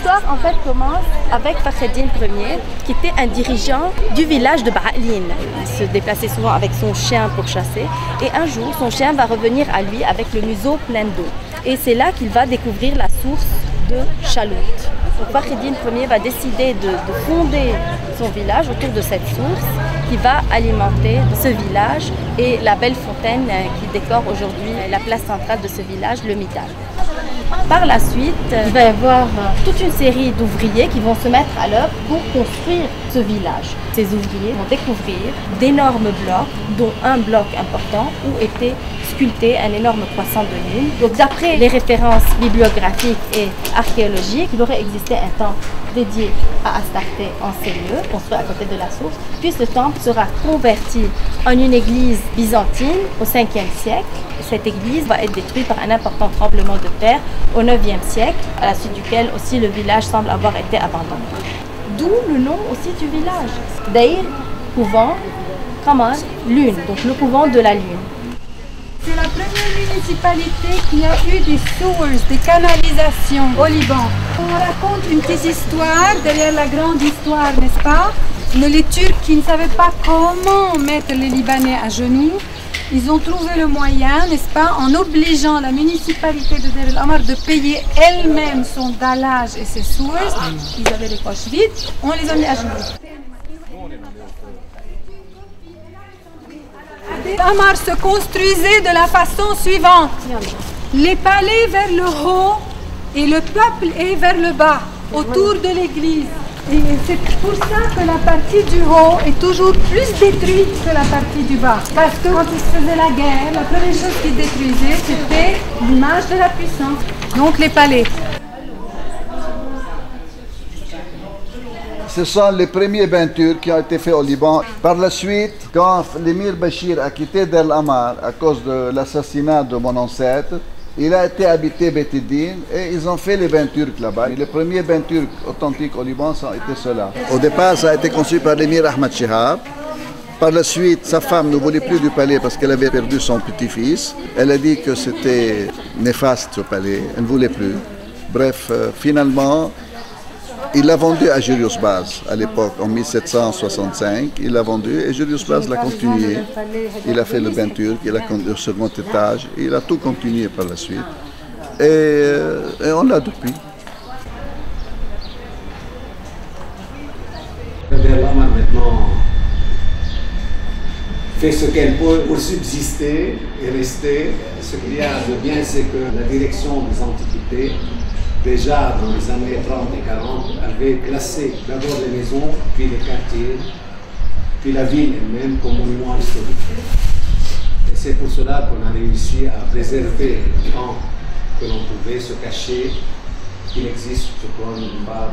L'histoire en fait commence avec Fakhreddin Ier, qui était un dirigeant du village de Ba'alin. Il se déplaçait souvent avec son chien pour chasser. Et un jour, son chien va revenir à lui avec le museau plein d'eau. Et c'est là qu'il va découvrir la source de Chalout. Donc Fakhreddin Ier va décider de fonder son village autour de cette source qui va alimenter ce village et la belle fontaine qui décore aujourd'hui la place centrale de ce village, le Midal. Par la suite, il va y avoir toute une série d'ouvriers qui vont se mettre à l'œuvre pour construire ce village. Ces ouvriers vont découvrir d'énormes blocs, dont un bloc important où était sculpté un énorme croissant de lune. Donc d'après les références bibliographiques et archéologiques, il aurait existé un temple dédié à Astarté en ces lieux, construit à côté de la source, puis ce temple sera converti en une église byzantine au 5e siècle. Cette église va être détruite par un important tremblement de terre au 9e siècle, à la suite duquel aussi le village semble avoir été abandonné. D'où le nom aussi du village. Daïr, couvent, Qamar, lune, donc le couvent de la lune. C'est la première municipalité qui a eu des sewers, des canalisations au Liban. On raconte une petite histoire derrière la grande histoire, n'est-ce pas? Mais les Turcs qui ne savaient pas comment mettre les Libanais à genoux, ils ont trouvé le moyen, n'est-ce pas, en obligeant la municipalité de Deir el-Amar de payer elle-même son dallage et ses sewers. Ils avaient les poches vides, on les a mis à genoux. Amar se construisait de la façon suivante. Les palais vers le haut et le peuple est vers le bas, autour de l'église. Et c'est pour ça que la partie du haut est toujours plus détruite que la partie du bas. Parce que quand ils se faisaient la guerre, la première chose qu'ils détruisaient, c'était l'image de la puissance. Donc les palais. Ce sont les premiers peintures qui ont été faits au Liban. Par la suite, quand l'émir Bachir a quitté Deir el-Amar à cause de l'assassinat de mon ancêtre, il a été habité Beit el-Din et ils ont fait les bains turcs là-bas. Les premiers bains turcs authentiques au Liban, ça a été cela. Au départ, ça a été conçu par l'émir Ahmad Shihab. Par la suite, sa femme ne voulait plus du palais parce qu'elle avait perdu son petit-fils. Elle a dit que c'était néfaste ce palais, elle ne voulait plus. Bref, finalement, il l'a vendu à Julius Baz à l'époque, en 1765. Il l'a vendu et Julius Baz l'a continué. Il a fait le bain turc, il a conduit au second étage, il a tout continué par la suite. Et on l'a depuis. Deir el-Amar maintenant fait ce qu'elle peut pour subsister et rester. Ce qu'il y a de bien, c'est que la direction des antiquités, déjà dans les années 30 et 40, avait classé d'abord les maisons, puis les quartiers, puis la ville elle-même comme monument historique. Et c'est pour cela qu'on a réussi à préserver tant que l'on pouvait se cacher qu'il existe, je crois, une part.